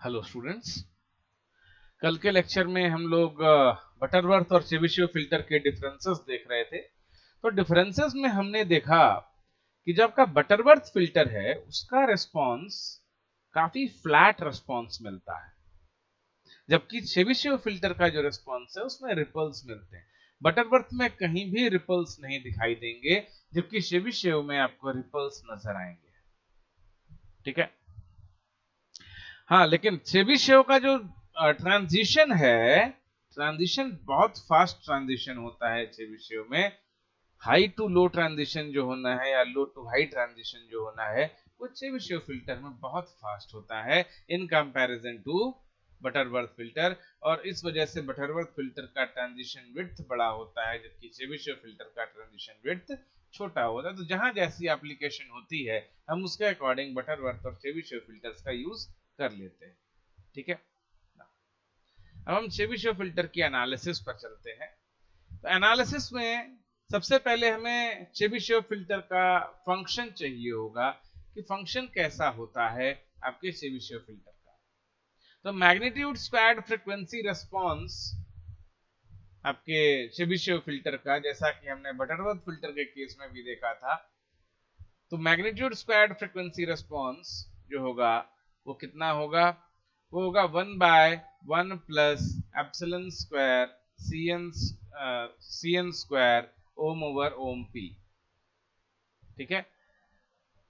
Hello students, कल के lecture में हम लोग बटरवर्थ और चेबीशेव फिल्टर के डिफरेंसेस देख रहे थे। तो डिफरेंसेस में हमने देखा कि जब का बटरवर्थ फिल्टर है उसका रिस्पांस काफी फ्लैट रिस्पांस मिलता है, जबकि चेबीशेव फिल्टर का जो रिस्पांस है उसमें रिपल्स मिलते हैं। बटरवर्थ में कहीं भी रिपल्स नहीं दिखाई देंगे, जबकि चेबीशेव में आपको रिपल्स नजर आएंगे। ठीक है, हाँ, लेकिन चेबीशेव का जो ट्रांजिशन है, ट्रांजिशन बहुत फास्ट ट्रांजिशन होता है चेबीशेव में। हाई टू लो ट्रांजिशन जो होना है या लो टू हाई ट्रांजिशन जो होना है वो चेबीशेव फिल्टर में बहुत फास्ट होता है in comparison to Butterworth filter. और इस वजह से बटरवर्थ फिल्टर का ट्रांजिशन विड्थ बड़ा होता है, जबकि चेबीशेव फिल्टर का ट्रांजिशन विड्थ छोटा होता है। तो जहां जैसी एप्लीकेशन होती है हम उसके अकॉर्डिंग बटरवर्थ और चेबीशेव फिल्टर्स का यूज कर लेते हैं। ठीक है, अब हम चेबीशेव फिल्टर की एनालिसिस पर चलते हैं। तो एनालिसिस में सबसे पहले हमें चेबीशेव फिल्टर का फंक्शन चाहिए होगा कि फंक्शन कैसा होता है आपके चेबीशेव फिल्टर का। तो मैग्नीट्यूड स्क्वायर्ड फ्रीक्वेंसी रिस्पांस आपके चेबीशेव फिल्टर का, जैसा कि हमने बटरवर्थ फिल्टर के केस में भी देखा था, तो मैग्नीट्यूड स्क्वायर्ड फ्रीक्वेंसी रिस्पांस जो होगा वो कितना होगा? वो होगा 1/1 plus epsilon square C N square omega over omega P. ठीक है,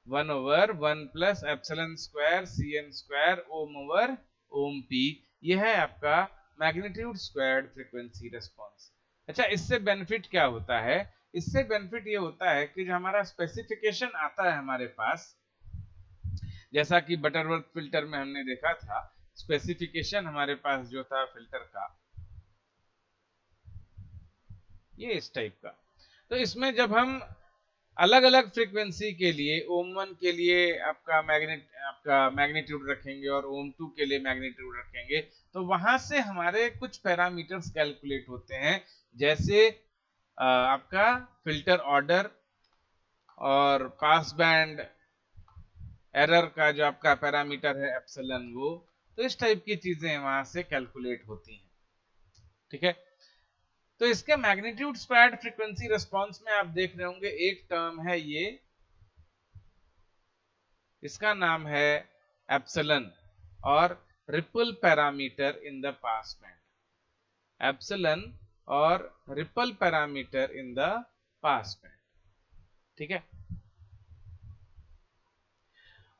1/1 plus epsilon square C N square omega over omega P, यह है आपका मैग्नीट्यूड स्क्वायर्ड फ्रीक्वेंसी रिस्पांस। अच्छा, इससे बेनिफिट क्या होता है? इससे बेनिफिट ये होता है कि जो हमारा स्पेसिफिकेशन आता है हमारे पास, जैसा कि बटरवर्थ फिल्टर में हमने देखा था, स्पेसिफिकेशन हमारे पास जो था फिल्टर का ये इस टाइप का। तो इसमें जब हम अलग अलग फ्रीक्वेंसी के लिए ओम 1 के लिए आपका मैग्नीट्यूड रखेंगे और ओम 2 के लिए मैग्नीट्यूड रखेंगे, तो वहां से हमारे कुछ पैरामीटर्स कैलकुलेट होते हैं, जैसे आपका फिल्टर ऑर्डर और पास बैंड एरर का जो आपका पैरामीटर है एप्सिलॉन, वो तो इस टाइप की चीजें वहां से कैलकुलेट होती हैं। ठीक है, तो इसके मैग्नीट्यूड स्क्वायर्ड फ्रीक्वेंसी रिस्पांस में आप देख रहे होंगे एक टर्म है ये, इसका नाम है एप्सिलॉन और ripple parameter in the pass band. Epsilon और ripple parameter in the pass band. ठीक है,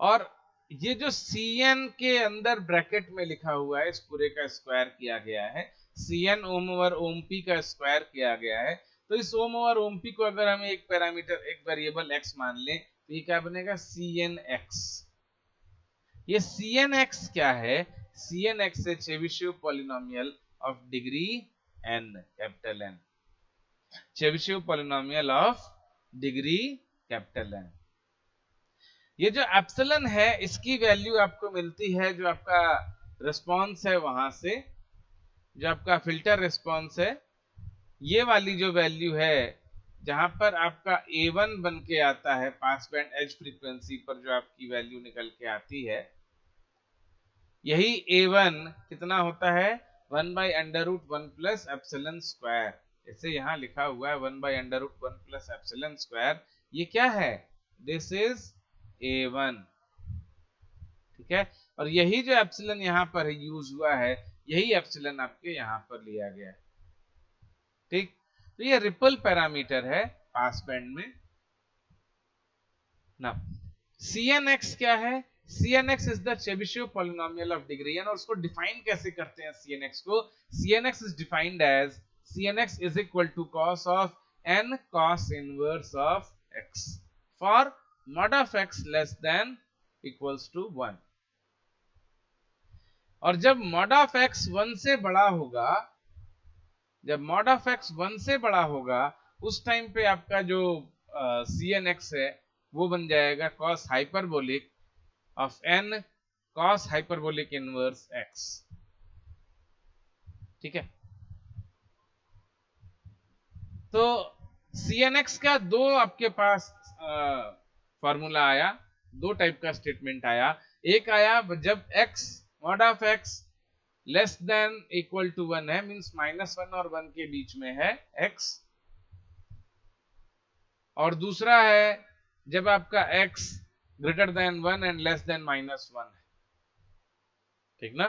और ये जो Cn के अंदर ब्रैकेट में लिखा हुआ है, इस पूरे का स्क्वायर किया गया है, Cn ओम ओवर ओम पी का स्क्वायर किया गया है। तो इस ओम ओवर ओम पी को अगर हम एक पैरामीटर, एक वेरिएबल x मान लें, तो ये क्या बनेगा? Cnx। ये Cnx क्या है? Cnx है Chebyshev polynomial of degree n, capital N, Chebyshev polynomial of degree capital N। ये जो एप्सिलॉन है इसकी वैल्यू आपको मिलती है जो आपका रिस्पांस है वहां से, जो आपका फिल्टर रिस्पांस है, ये वाली जो वैल्यू है जहां पर आपका A1 बन के आता है पास बैंड एज फ्रीक्वेंसी पर, जो आपकी वैल्यू निकल के आती है, यही A1 कितना होता है? 1/√1 प्लस एप्सिलॉन स्क्वायर। जैसे यहां लिखा हुआ है 1/√1 प्लस एप्सिलॉन स्क्वायर, ये क्या है? This is A1। ठीक है, और यही जो एप्सिलॉन यहाँ पर यूज हुआ है, यही एप्सिलॉन आपके यहाँ पर लिया गया है। ठीक, तो ये रिपल पैरामीटर है पास बैंड में ना। Cnx क्या है? Cnx is the Chebyshev polynomial of degree n, और उसको डिफाइन कैसे करते हैं Cnx को? Cnx is defined as Cnx is equal to cos of n cos inverse of x for mod of x less than equals to 1। और जब mod of x 1 से बड़ा होगा, जब mod of x 1 से बड़ा होगा, उस टाइम पे आपका जो Cnx है वो बन जाएगा cos hyperbolic of n cos hyperbolic inverse x। ठीक है, तो Cnx का दो आपके पास फॉर्मूला आया, दो टाइप का स्टेटमेंट आया। एक आया जब x mod of x less than equal to 1 है, मींस -1 और 1 के बीच में है x, और दूसरा है जब आपका x greater than 1 and less than -1 है, ठीक ना।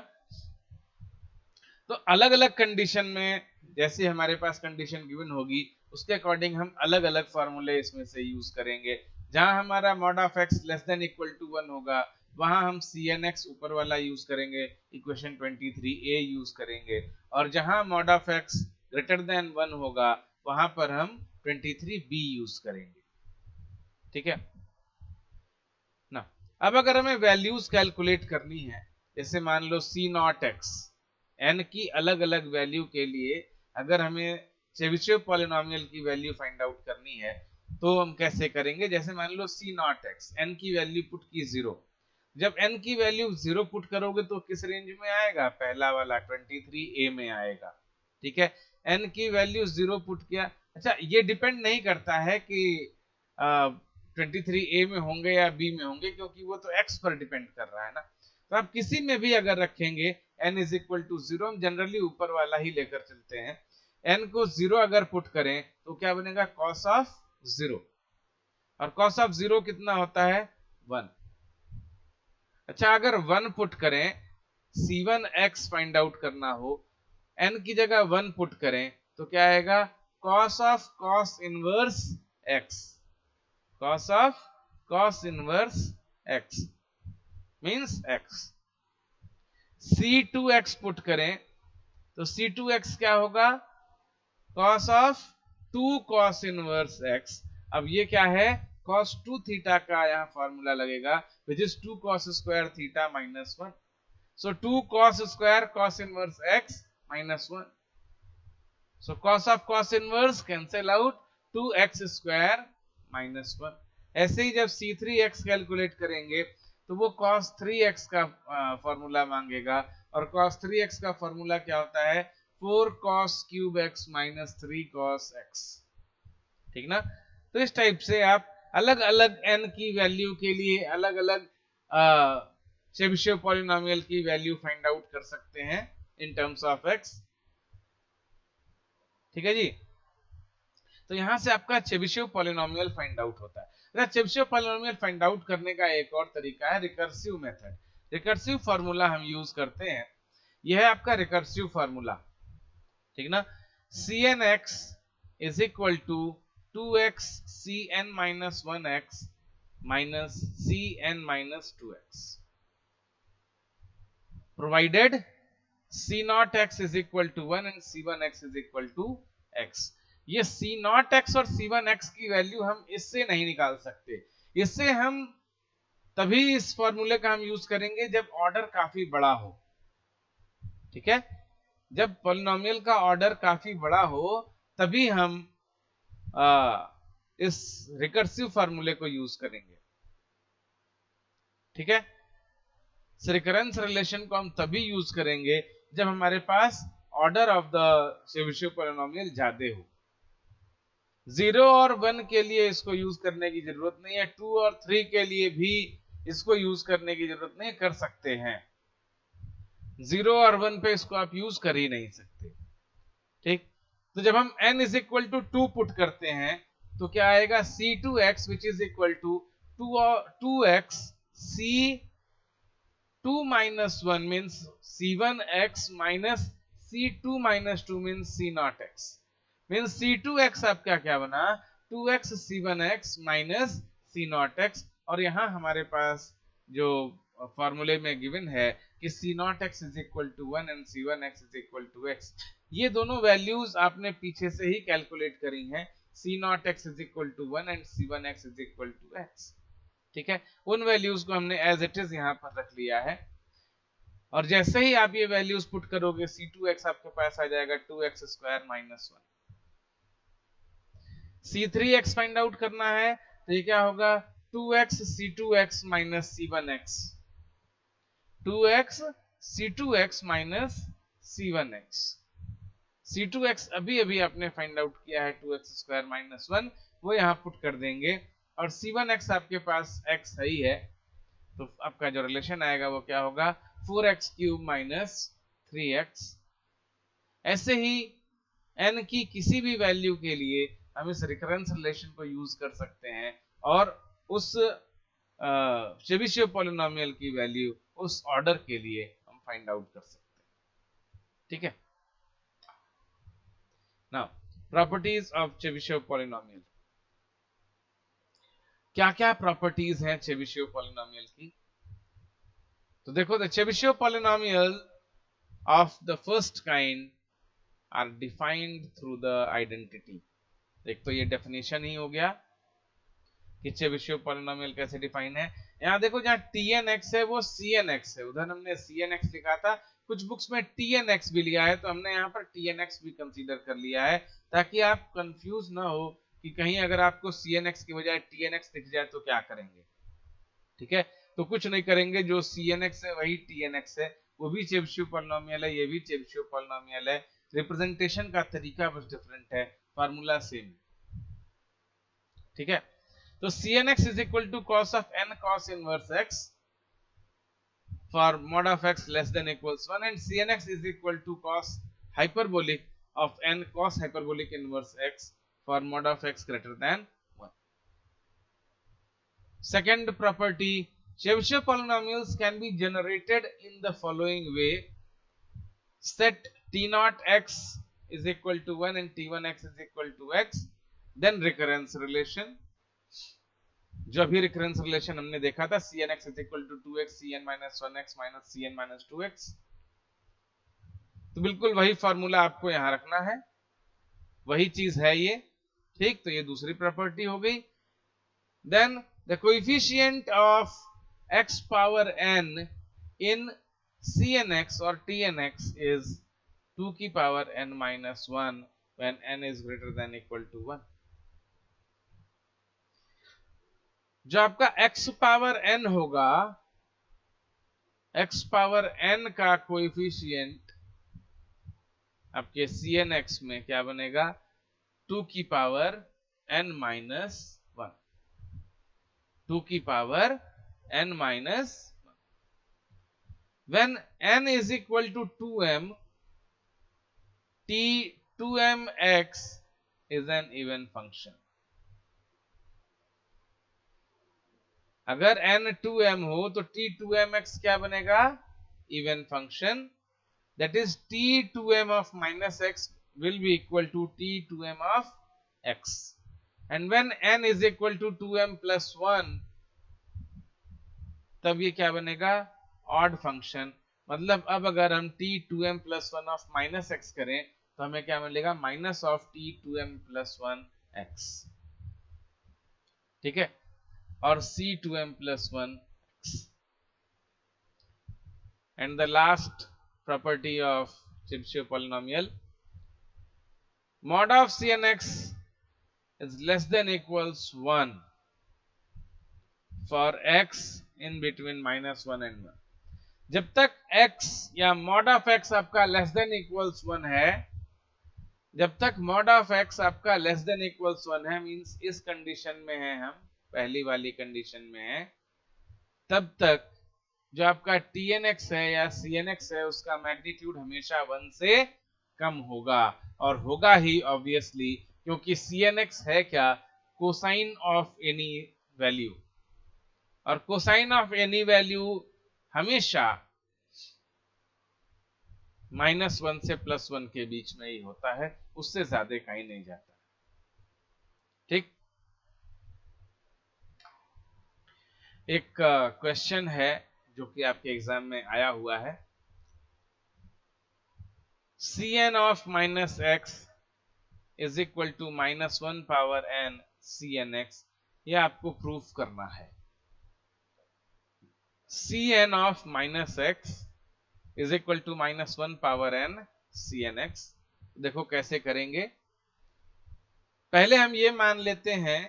तो अलग अलग कंडीशन में जैसे हमारे पास कंडीशन गिवन होगी उसके अकॉर्डिंग हम अलग अलग फार्मूले इसमें से यूज करेंगे। जहां हमारा mod of x less than equal to 1 होगा वहां हम cnx ऊपर वाला यूज करेंगे, इक्वेशन 23a यूज करेंगे, और जहां mod of x greater than 1 होगा वहां पर हम 23b यूज करेंगे, ठीक है ना। अब अगर हमें वैल्यूज कैलकुलेट करनी है, जैसे मान लो c नॉट x, n की अलग अलग वैल्यू के लिए अगर हमें चेबिशेव पॉलिनोमियल की वैल्यू फाइंड आउट करनी है तो हम कैसे करेंगे। जैसे मान लो c नॉट x, n की वैल्यू पुट की 0, जब n की वैल्यू 0 पुट करोगे तो किस रेंज में आएगा, पहला वाला 23a में आएगा, ठीक है। n की वैल्यू 0 पुट किया, अच्छा ये डिपेंड नहीं करता है कि 23a में होंगे या b में होंगे, क्योंकि वो तो x पर डिपेंड कर रहा है ना। तो आप किसी में भी अगर रखेंगे n इज इक्वल टू 0, हम जनरली ऊपर वाला ही लेकर चलते हैं, n को 0 अगर पुट करें तो क्या बनेगा, cos ऑफ 0, और cos ऑफ 0 कितना होता है 1। अच्छा अगर 1 पुट करें, c1x फाइंड आउट करना हो, n की जगह 1 पुट करें तो क्या आएगा, cos of cos inverse x, cos of cos inverse x means x। c2x put करें तो c2x क्या होगा, cos of 2 cos inverse x। अब ये क्या है, cos 2 थीटा का यहाँ फॉर्मूला लगेगा which is 2 cos square theta minus 1, so 2 cos square cos inverse x minus 1, so cos of cos inverse cancel out, 2x square minus 1। ऐसे ही जब c3x calculate करेंगे तो वो cos 3x का फॉर्मूला मांगेगा, और cos 3x का फॉर्मूला क्या होता है, 4 cos cube x minus 3 cos x, ठीक ना। तो इस टाइप से आप अलग अलग n की वैल्यू के लिए अलग अलग चेबिशेव पॉलिनोमियल की वैल्यू फाइंड आउट कर सकते हैं इन टर्म्स ऑफ x, ठीक है जी। तो यहां से आपका चेबिशेव पॉलिनोमियल फाइंड आउट होता है। चेबिशेव पॉलिनोमियल फाइंड आउट करने का एक और तरीका है रिकर्सिव मेथड। रिकर्सिव फार्मूला हम यूज करते हैं, यह है आपका रिकर्सिव फार्मूला, ठीक ना। cnx is equal to 2x cn minus 1x minus cn minus 2x, provided c naught x is equal to 1 and c1x is equal to x। ये c naught x और c1x की value हम इससे नहीं निकाल सकते, इससे हम तभी इस फॉर्मूले का हम यूज करेंगे जब ऑर्डर काफी बड़ा हो, ठीक है। जब पॉलिनोमियल का ऑर्डर काफी बड़ा हो तभी हम इस रिकर्सिव फार्मूले को यूज करेंगे, ठीक है। रिकरेंस रिलेशन को हम तभी यूज करेंगे जब हमारे पास order of the Chebyshev polynomial ज्यादा हो। 0 और 1 के लिए इसको यूज करने की जरूरत नहीं है, 2 और 3 के लिए भी इसको यूज करने की जरूरत नहीं, कर सकते हैं। 0 और 1 पे इसको आप यूज कर ही नहीं सकते, ठीक। तो जब हम n is equal to 2 put करते हैं तो क्या आएगा, c2x which is equal to 2x c2 minus 1 means c1x minus c2 minus 2 means c naught x, means c2x आपका क्या बना, 2x c1x minus c naught x, और यहां हमारे पास जो फॉर्मूले में गिवन है कि c naught x is equal to 1 and c1x is equal to x, ये दोनों वैल्यूज आपने पीछे से ही कैलकुलेट करी हैं, c naught x is equal to 1 and c1x is equal to x, ठीक है। उन वैल्यूज को हमने एज इट इज यहां पर रख लिया है, और जैसे ही आप ये वैल्यूज पुट करोगे c2x आपके पास आ जाएगा 2x square minus 1। c3x find out करना है तो ये क्या होगा, 2x c2x minus c1x, 2x c2x minus c1x। c2x अभी अभी आपने फाइंड आउट किया है 2x स्क्वायर माइनस 1, वो यहां पुट कर देंगे, और c1x आपके पास x है ही है, तो आपका जो रिलेशन आएगा वो क्या होगा, 4x³ माइनस 3x। ऐसे ही n की किसी भी वैल्यू के लिए हम इस रिकरेंस रिलेशन को यूज कर सकते हैं और उस चेबिशेव पॉलिनोमियल की वैल्यू उस ऑर्डर के लिए हम फाइंड आउट कर सकते हैं। ठीक है, now properties of Chebyshev polynomial. क्या क्या प्रॉपर्टीज हैं चेबिशेव पॉलिनोमियल की? तो देखो, the Chebyshev polynomial of the first kind are defined through the identity. एक तो ये डेफिनेशन ही हो गया कि चेबिशेव पॉलिनोमियल कैसे डिफाइन है। यहां देखो, जहां tnx है वो cnx है, उधर हमने cnx लिखा था, कुछ बुक्स में tnx भी लिया है, तो हमने यहाँ पर tnx भी कंसीडर कर लिया है ताकि आप कंफ्यूज ना हो कि कहीं अगर आपको cnx की बजाय tnx दिख जाए तो क्या करेंगे। ठीक है, तो कुछ नहीं करेंगे, जो cnx है वही tnx है, वो भी चेबिशेव पॉलिनोमियल है, ये भी चेबिशेव पॉलिनोमियल है, रिप्रेजेंटेशन का तरीका बस डिफरेंट है, फार्मूला सेम। ठीक है, तो cnx is equal to cos of n cos inverse x for mod of x less than equals 1, and cnx is equal to cos hyperbolic of n cos hyperbolic inverse x for mod of x greater than 1. Second property, Chebyshev polynomials can be generated in the following way: set t0 x is equal to 1 and t1 x is equal to x, then recurrence relation। जो अभी recurrence relation हमने देखा था, cnx is equal to 2x cn minus 1x minus cn minus 2x, तो बिल्कुल वही formula आपको यहां रखना है, वही चीज है ये। ठीक, तो ये दूसरी प्रॉपर्टी हो गई। Then the coefficient of x power n in cnx और tnx इज 2 की power n minus 1 when n is greater than equal to 1। जो आपका x पावर n होगा, x पावर n का कोएफिशिएंट आपके cnx में क्या बनेगा? 2 की पावर n माइनस 1, 2 की power n minus 1। when n is equal to 2m, t2mx is an even function। अगर n 2m हो तो t2mx क्या बनेगा? Even function. That is t2m of minus x will be equal to t2m of x, and when n is equal to 2m plus 1, तब ये क्या बनेगा? Odd function. मतलब अब अगर हम t2m plus 1 of minus x करें तो हमें क्या मिलेगा? Minus of t2m plus 1 x। ठीक है, और c2m plus 1 x। And the last property of Chebyshev polynomial, mod of cnx is less than equals 1 for x in between minus 1 and 1। जब तक x या mod of x आपका less than equals 1 है, जब तक mod of x आपका less than equals 1 है, means इस कंडीशन में है, हम पहली वाली कंडीशन में है, तब तक जो आपका tnx है या cnx है उसका मैग्नीट्यूड हमेशा 1 से कम होगा, और होगा ही ऑब्वियसली, क्योंकि cnx है क्या? कोसाइन ऑफ एनी वैल्यू, और कोसाइन ऑफ एनी वैल्यू हमेशा -1 से +1 के बीच में ही होता है, उससे ज्यादा कहीं नहीं जाता। ठीक, एक क्वेश्चन है जो कि आपके एग्जाम में आया हुआ है, cn of minus x is equal to -1 power n cnx, ये आपको प्रूफ करना है। cn of minus x is equal to -1 power n cnx। देखो कैसे करेंगे। पहले हम ये मान लेते हैं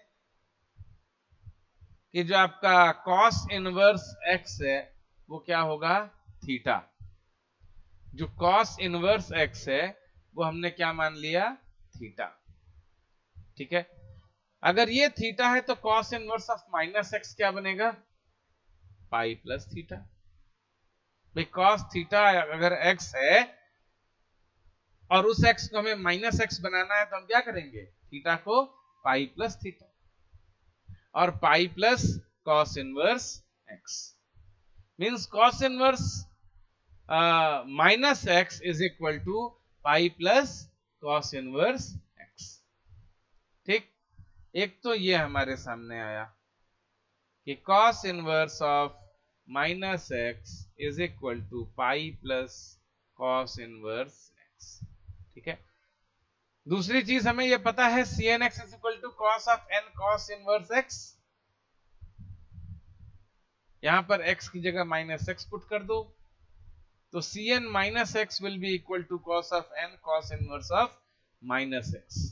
कि जो आपका cos इनवर्स x है वो क्या होगा? थीटा। जो cos इनवर्स x है वो हमने क्या मान लिया? थीटा। ठीक है, अगर ये थीटा है तो cos inverse of minus x क्या बनेगा? पाई प्लस थीटा। भाई cos थीटा अगर x है और उस x को हमें माइनस x बनाना है तो हम क्या करेंगे, थीटा को पाई प्लस थीटा और pi plus cos inverse x means cos inverse minus x is equal to pi plus cos inverse x। ठीक, एक तो ये हमारे सामने आया कि cos inverse of minus x is equal to pi plus cos inverse x। ठीक है, दूसरी चीज हमें यह पता है cn x is equal to cos of n cos inverse x। यहां पर x की जगह माइनस x पुट कर दो तो cn minus x will be equal to cos of n cos inverse of minus x।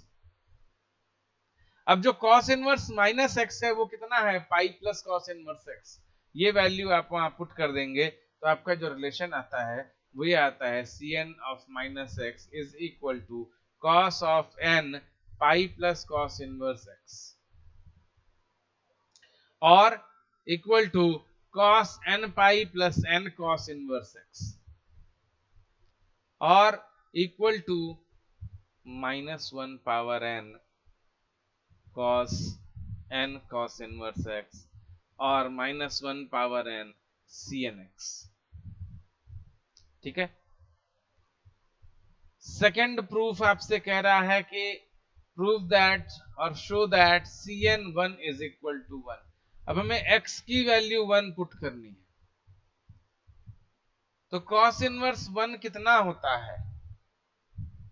अब जो cos इनवर्स माइनस x है वो कितना है, पाई प्लस cos इनवर्स x। ये वैल्यू आप वहां पुट कर देंगे तो आपका जो रिलेशन आता है वो ये आता है cn of minus x is equal to cos of n pi plus cos inverse x और equal to cos n pi plus n cos inverse x और equal to -1 power n cos n cos inverse x और -1 power n cn x। ठीक है, second proof आपसे कह रहा है कि प्रूव दैट और show that cn 1 is equal to 1। अब हमें x की वैल्यू 1 पुट करनी है तो cos इनवर्स 1 कितना होता है,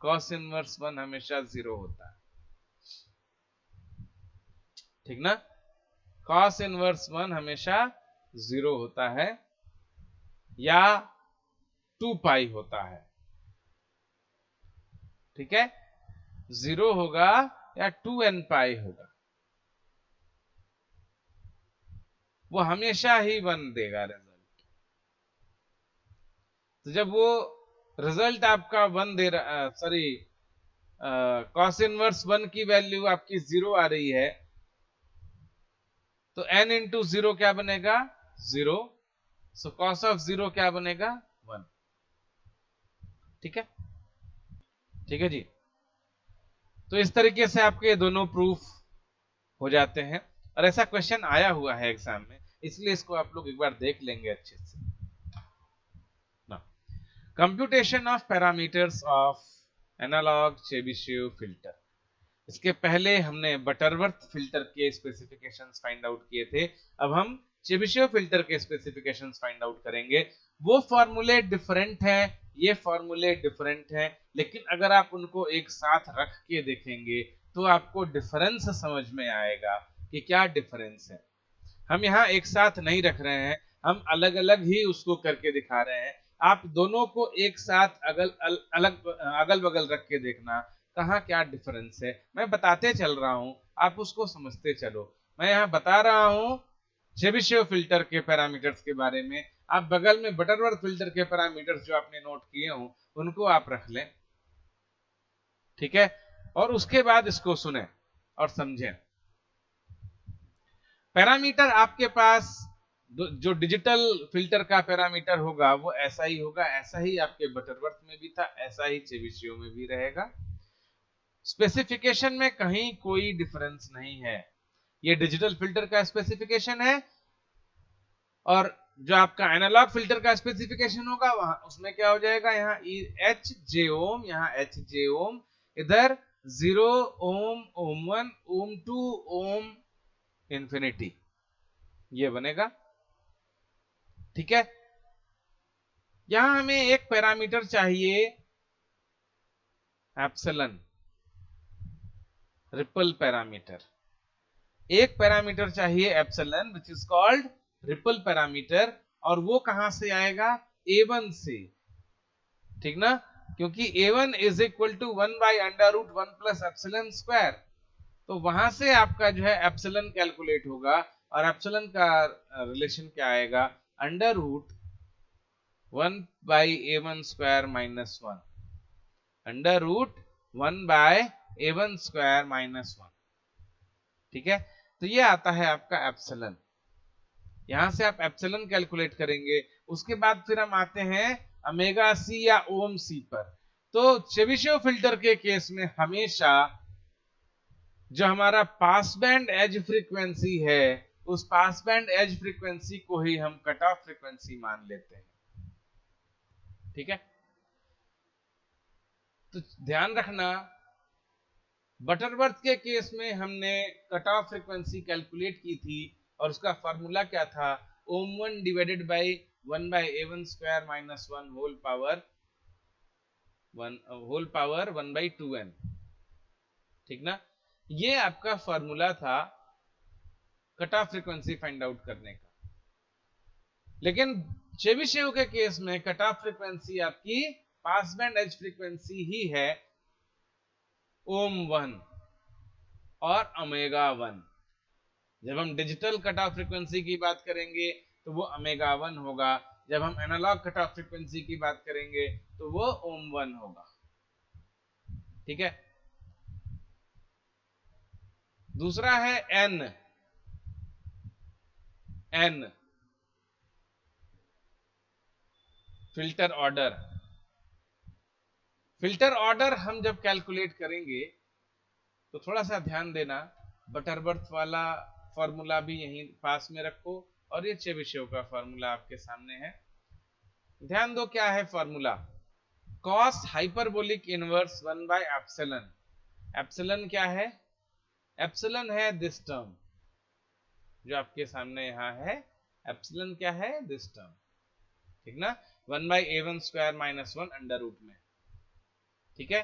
cos इनवर्स 1 हमेशा 0 होता है। ठीक ना, cos इनवर्स 1 हमेशा 0 होता है या 2 पाई होता है। ठीक है, 0 होगा या 2n पाई होगा, वो हमेशा ही 1 देगा रिजल्ट। तो जब वो रिजल्ट आपका 1 दे रहा, सॉरी cos इनवर्स 1 की वैल्यू आपकी 0 आ रही है तो n इंटू 0 क्या बनेगा, 0। सो cos ऑफ 0 क्या बनेगा, 1। ठीक है, ठीक है जी। तो इस तरीके से आपके दोनों प्रूफ हो जाते हैं और ऐसा क्वेश्चन आया हुआ है एग्जाम में, इसलिए इसको आप लोग एक बार देख लेंगे अच्छे से ना। Computation of parameters of analog Chebyshev filter. इसके पहले हमने बटरवर्थ फिल्टर के स्पेसिफिकेशंस फाइंड आउट किए थे, अब हम चेबीशेव फिल्टर के स्पेसिफिकेशंस फाइंड आउट करेंगे। वो फॉर्मूले डिफरेंट हैं, ये फॉर्मूले डिफरेंट हैं, लेकिन अगर आप उनको एक साथ रख के देखेंगे तो आपको डिफरेंस समझ में आएगा कि क्या डिफरेंस है। हम यहाँ एक साथ नहीं रख रहे हैं, हम अलग अलग ही उसको करके दिखा रहे हैं। आप दोनों को एक साथ अगल बगल रख के देखना कहाँ क्या डिफरेंस है। मैं बताते चल रहा हूं, आप उसको समझते चलो। मैं यहाँ बता रहा हूं चेबीशेव फिल्टर के पैरामीटर्स के बारे में, आप बगल में बटरवर्थ फिल्टर के पैरामीटर्स जो आपने नोट किए हो उनको आप रख लें। ठीक है, और उसके बाद इसको सुने और समझें। पैरामीटर आपके पास जो डिजिटल फिल्टर का पैरामीटर होगा वो ऐसा ही होगा, ऐसा ही आपके बटरवर्थ में भी था, ऐसा ही चेबीशेव में भी रहेगा। स्पेसिफिकेशन में कहीं कोई डिफरेंस नहीं है, ये डिजिटल फिल्टर का स्पेसिफिकेशन है और जो आपका एनालॉग फिल्टर का स्पेसिफिकेशन होगा वहां उसमें क्या हो जाएगा, यहाँ एच जे ओम, यहाँ एच जे ओम, इधर 0 ओम, ओम 1, ओम 2, ओम इंफिनिटी, ये बनेगा। ठीक है, यहां हमें एक पैरामीटर चाहिए एप्सिलॉन, रिपल पैरामीटर। एक पैरामीटर चाहिए epsilon which is called ripple parameter, और वो कहां से आएगा, a1 से। ठीक ना, क्योंकि a1 is equal to 1 by under root 1 plus epsilon square, तो वहां से आपका जो है एप्सिलॉन कैलकुलेट होगा और एप्सिलॉन का रिलेशन क्या आएगा, under root 1 by a1 square minus 1, under root 1 by a1 square minus 1। ठीक है, तो ये आता है आपका एप्सिलॉन। यहां से आप एप्सिलॉन कैलकुलेट करेंगे, उसके बाद फिर हम आते हैं ओमेगा सी या ओम सी पर। तो चेबीशेव फिल्टर के केस में हमेशा जो हमारा पास बैंड एज फ्रीक्वेंसी है, उस पास बैंड एज फ्रीक्वेंसी को ही हम कट ऑफ फ्रीक्वेंसी मान लेते हैं। ठीक है, तो ध्यान रखना बटरवर्थ के केस में हमने कट ऑफ फ्रीक्वेंसी कैलकुलेट की थी और उसका फॉर्मूला क्या था, ओम 1 divided by 1 by A1 square minus 1 whole power 1 by 2n। ठीक ना, ये आपका फॉर्मूला था cut off frequency find out करने का। लेकिन चेबीशेव के केस में कट ऑफ फ्रीक्वेंसी आपकी पास बैंड एज फ्रीक्वेंसी ही है ओम 1 और ओमेगा 1। जब हम डिजिटल कट ऑफ फ्रीक्वेंसी की बात करेंगे तो वो ओमेगा 1 होगा, जब हम एनालॉग कट ऑफ फ्रीक्वेंसी की बात करेंगे तो वो ओम 1 होगा। ठीक है, दूसरा है N. Filter order. Filter order हम जब कैलकुलेट करेंगे तो थोड़ा सा ध्यान देना, बटरवर्थ वाला फॉर्मूला भी यहीं पास में रखो और ये चेबीशेव का फॉर्मूला आपके सामने है। ध्यान दो क्या है formula, cos hyperbolic inverse 1 by epsilon. Epsilon क्या है, एप्सिलन है दिस टर्म जो आपके सामने यहां है। एप्सिलन क्या है, दिस टर्म। ठीक ना, 1 by A1 square minus 1 under root में। ठीक है,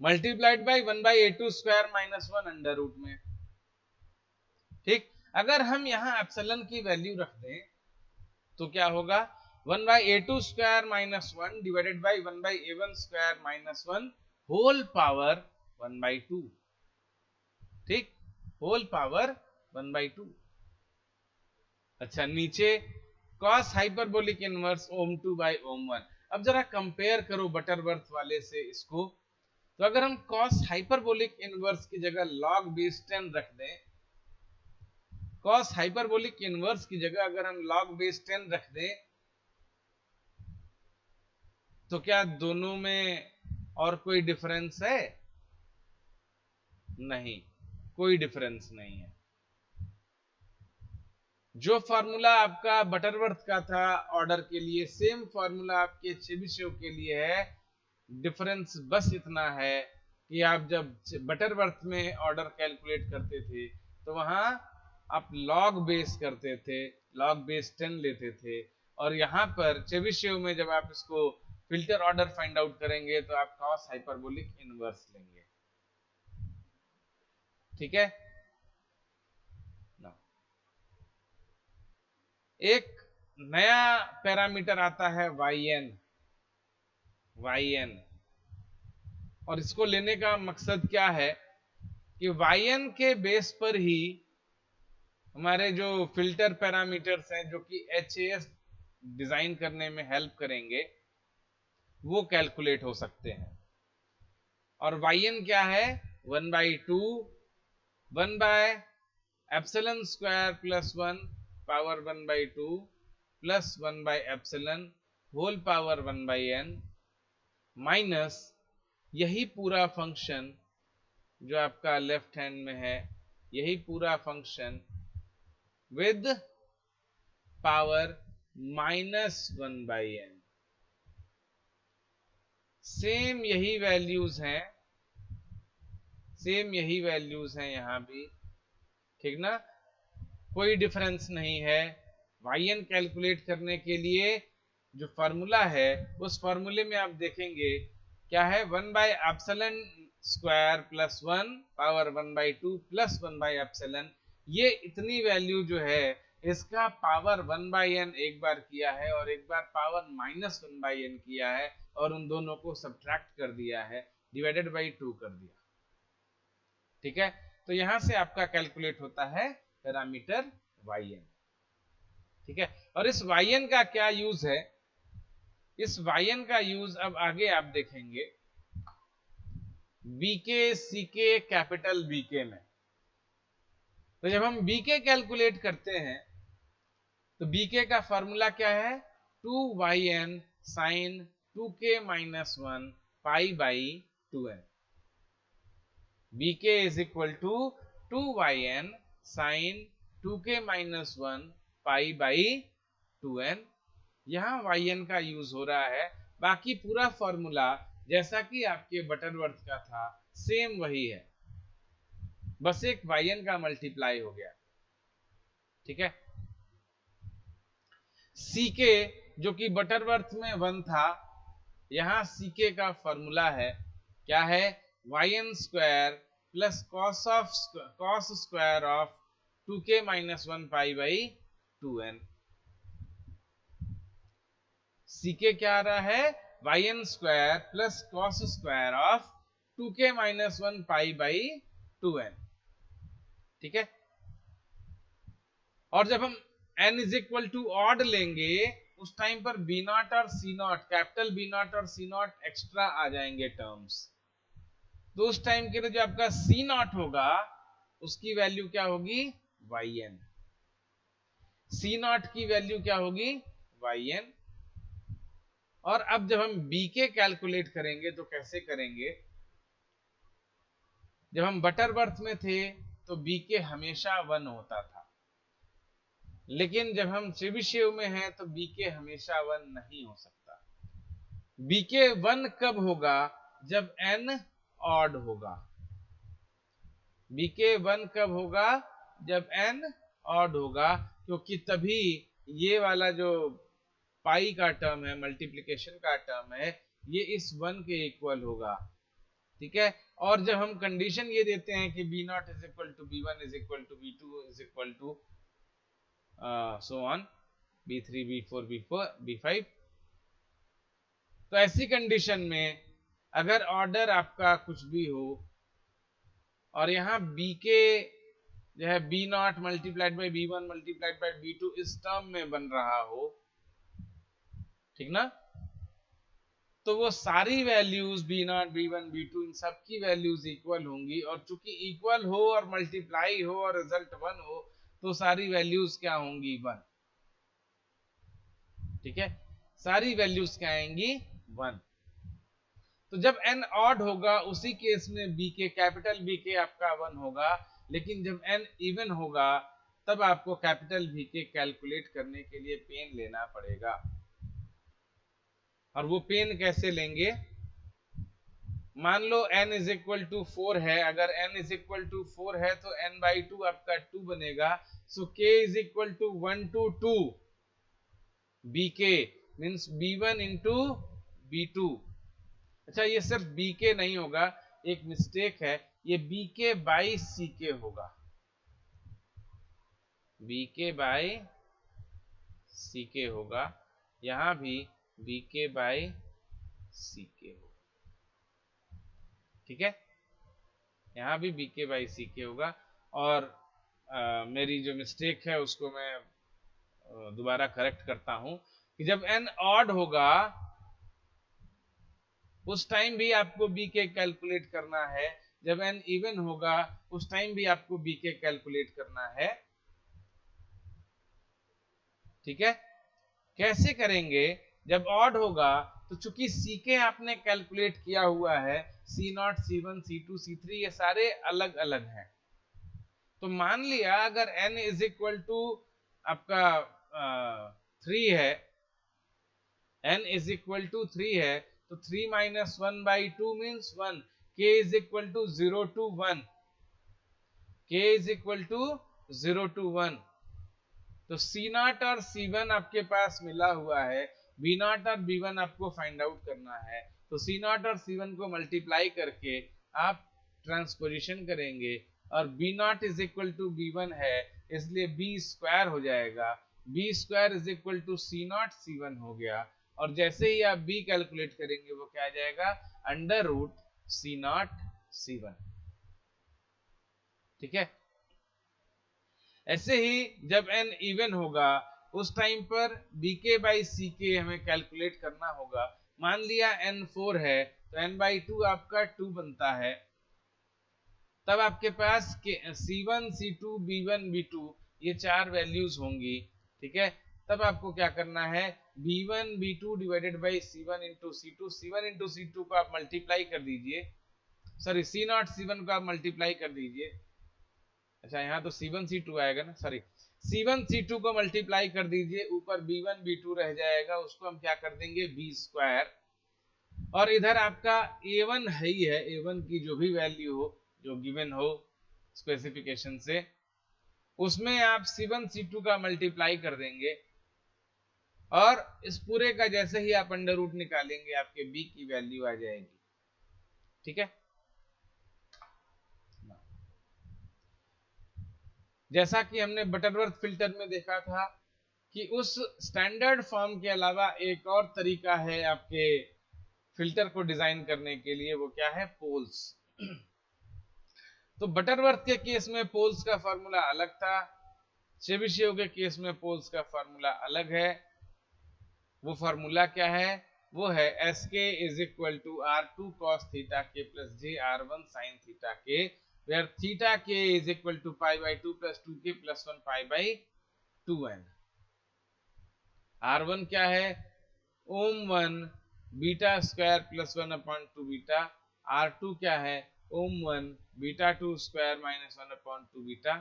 multiplied by 1 by A2 square minus 1 under root में। ठीक, अगर हम यहां एप्सिलन की वैल्यू रख दें तो क्या होगा, 1 by A2 square minus 1 divided by 1 by A1 square minus 1 whole power 1 by 2। ठीक, होल पावर 1 बाय 2। अच्छा, नीचे cos हाइपरबोलिक इनवर्स ओम 2 बाय ओम 1। अब जरा कंपेयर करो बटरवर्थ वाले से इसको, तो अगर हम cos हाइपरबोलिक इनवर्स की जगह log बेस 10 रख दें, cos हाइपरबोलिक इनवर्स की जगह अगर हम log बेस 10 रख दें तो क्या दोनों में और कोई डिफरेंस है? नहीं, कोई डिफरेंस नहीं है। जो फॉर्मूला आपका बटरवर्थ का था ऑर्डर के लिए, सेम फॉर्मूला आपके चेबीशेव के लिए है। डिफरेंस बस इतना है कि आप जब बटरवर्थ में ऑर्डर कैलकुलेट करते थे तो वहां आप लॉग बेस करते थे, लॉग बेस 10 लेते थे, और यहां पर चेबीशेव में जब आप इसको फिल्टर ऑर्डर फाइंड आउट करेंगे तो आप कॉस हाइपरबोलिक इनवर्स लेंगे। ठीक है ना, एक नया पैरामीटर आता है yn। और इसको लेने का मकसद क्या है कि yn के बेस पर ही हमारे जो फिल्टर पैरामीटर्स हैं जो कि HAS डिजाइन करने में हेल्प करेंगे वो कैलकुलेट हो सकते हैं। और yn क्या है, 1 by 2 1 by epsilon square plus 1 power 1 by 2 plus 1 by epsilon whole power 1 by n minus यही पूरा फंक्शन जो आपका लेफ्ट हैंड में है, यही पूरा function with power -1 by n। Same यही वैल्यूज हैं, सेम यही वैल्यूज हैं यहां भी। ठीक ना, कोई डिफरेंस नहीं है। yn कैलकुलेट करने के लिए जो फॉर्मूला है उस फॉर्मूले में आप देखेंगे क्या है, 1 by epsilon square plus 1 power 1 by 2 plus 1 by epsilon. ये इतनी वैल्यू जो है इसका पावर 1 बाई n एक बार किया है और एक बार पावर -1 बाई n किया है, और उन दोनों को सब्ट्रैक्ट कर दिया है, डिवाइडेड बाई 2 कर दिया। ठीक है, तो यहां से आपका कैलकुलेट होता है पैरामीटर yn। ठीक है, और इस yn का क्या यूज है, इस yn का यूज अब आगे आप देखेंगे बीके सीके कैपिटल बीके में। तो जब हम बीके कैलकुलेट करते हैं तो बीके का फॉर्मूला क्या है, 2yn sin 2k minus 1 pi by 2n। bk is equal to 2yn sin 2k minus 1 pi by 2n। यहां yn का यूज हो रहा है, बाकी पूरा फॉर्मूला जैसा कि आपके बटरवर्थ का था सेम वही है, बस एक yn का मल्टीप्लाई हो गया। ठीक है, ck जो कि बटरवर्थ में 1 था, यहां ck का फॉर्मूला है क्या है, yn square plus cos square of 2k minus 1 pi by 2n। ck क्या आ रहा है, yn square plus cos square of 2k minus 1 pi by 2n। ठीक है, और जब हम n is equal to odd लेंगे उस टाइम पर बी नॉट और C naught, capital B naught और सी नॉट एक्स्ट्रा आ जाएंगे टर्म्स। तो उस टाइम के लिए जो आपका सी नॉट होगा उसकी वैल्यू क्या होगी, yn। सी नॉट की वैल्यू क्या होगी, yn। और अब जब हम bk कैलकुलेट करेंगे तो कैसे करेंगे, जब हम बटरवर्थ में थे तो bk हमेशा 1 होता था, लेकिन जब हम चेबीशेव में हैं तो bk हमेशा 1 नहीं हो सकता। bk 1 कब होगा, जब n ऑड होगा। bk 1 कब होगा, जब n ऑड होगा, क्योंकि तभी ये वाला जो पाई का टर्म है, मल्टीप्लिकेशन का टर्म है, ये इस 1 के इक्वल होगा। ठीक है, और जब हम कंडीशन ये देते हैं कि B naught is equal to B one is equal to B two is equal to so on b3 b4 b4 b5, तो ऐसी कंडीशन में अगर ऑर्डर आपका कुछ भी हो और यहाँ bk जो है B not multiplied by B one multiplied by B two इस टर्म में बन रहा हो, ठीक ना, तो वो सारी values B not B one B two इन सब की वैल्यूज इक्वल होंगी, और चूंकि इक्वल हो और मल्टीप्लाई हो और रिजल्ट 1 हो तो सारी वैल्यूज क्या होंगी, 1। ठीक है, सारी वैल्यूज क्या आएंगी, 1। तो जब n ऑड होगा उसी केस में bk कैपिटल bk आपका 1 होगा, लेकिन जब n इवन होगा तब आपको कैपिटल bk कैलकुलेट करने के लिए पेन लेना पड़ेगा। और वो पेन कैसे लेंगे, मान लो n इज इक्वल टू 4 है, अगर n इज इक्वल टू 4 है तो n बाई 2 आपका 2 बनेगा, so k is equal to 1 to 2 bk means b1 into b2। अच्छा, ये सिर्फ bk नहीं होगा, एक मिस्टेक है, ये bk बाई ck होगा, bk बाई ck होगा, यहां भी bk बाई ck होगा। ठीक है, यहां भी bk बाई ck होगा। और मेरी जो मिस्टेक है उसको मैं दोबारा करेक्ट करता हूं कि जब n ऑड होगा उस टाइम भी आपको bk कैलकुलेट करना है, जब n इवन होगा उस टाइम भी आपको bk कैलकुलेट करना है। ठीक है, कैसे करेंगे, जब ऑड होगा तो चूंकि ck आपने कैलकुलेट किया हुआ है, c0 c1 c2 c3 ये सारे अलग अलग हैं, तो मान लिया अगर n इज इक्वल टू आपका 3 है, n इज इक्वल टू 3 है, तो 3 minus 1 by 2 means 1, k is equal to 0 to 1, k is equal to 0 to 1। तो c0 और c1 आपके पास मिला हुआ है, b0 और b1 आपको फाइंड आउट करना है, तो c0 और c1 को मल्टीप्लाई करके आप ट्रांसपोजिशन करेंगे, और b0 is equal to b1 है इसलिए b स्क्वायर हो जाएगा, b square is equal to c0 c1 हो गया, और जैसे ही आप b कैलकुलेट करेंगे वो क्या आ जाएगा, अंडर रूट c0 c1। ठीक है, ऐसे ही जब n इवन होगा उस टाइम पर bk बाई ck हमें कैलकुलेट करना होगा। मान लिया n 4 है तो n बाई 2 आपका 2 बनता है, तब आपके पास c1 c2 b1 b2 ये 4 वैल्यूज होंगी। ठीक है, तब आपको क्या करना है, b1 b2 divided by c1 into c2, c1 into c2 को आप मल्टीप्लाई कर दीजिए, सॉरी c0 c1 को आप मल्टीप्लाई कर दीजिए, अच्छा यहाँ तो c1 c2 आएगा ना, सॉरी c1 c2 को मल्टीप्लाई कर दीजिए, ऊपर b1 b2 रह जाएगा, उसको हम क्या कर देंगे b स्क्वायर, और इधर आपका a1 है ही है, a1 की जो भी वैल्यू हो जो गिवन हो स्पेसिफिकेशन से, उसमें आप c1 c2 का मल्टीप्लाई कर देंगे, और इस पूरे का जैसे ही आप अंडर रूट निकालेंगे आपके b की वैल्यू आ जाएगी। ठीक है, जैसा कि हमने बटरवर्थ फिल्टर में देखा था कि उस स्टैंडर्ड फॉर्म के अलावा एक और तरीका है आपके फिल्टर को डिजाइन करने के लिए, वो क्या है, पोल्स। तो बटरवर्थ के केस में पोल्स का फॉर्मूला अलग था, चेबीशेव के केस में पोल्स का फॉर्मूला अलग है। वो फॉर्मूला क्या है, वो है Sk is equal to R2 cos theta k plus j R1 sin theta k, where theta k is equal to pi by 2 plus 2k plus 1 pi by 2n। R1 क्या है, ओम 1 beta square plus 1 upon 2 beta, R2 क्या है, ओम 1 beta 2 square minus 1 upon 2 beta,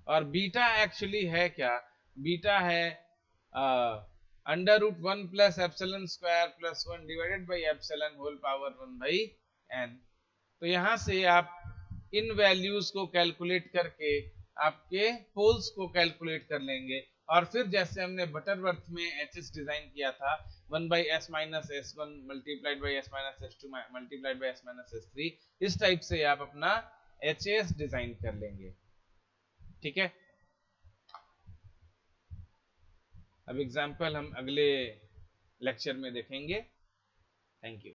और beta actually है क्या, beta है under root 1 plus epsilon square plus 1 divided by epsilon whole power 1 by n। तो यहां से आप इन वैल्यूज को कैलकुलेट करके आपके पोल्स को कैलकुलेट कर लेंगे, और फिर जैसे हमने बटरवर्थ में एचएस डिजाइन किया था 1 by S minus S one multiplied by S minus S two multiplied by S minus S three, इस टाइप से आप अपना एचएस डिजाइन कर लेंगे। ठीक है, अब एग्जाम्पल हम अगले लेक्चर में देखेंगे। Thank you.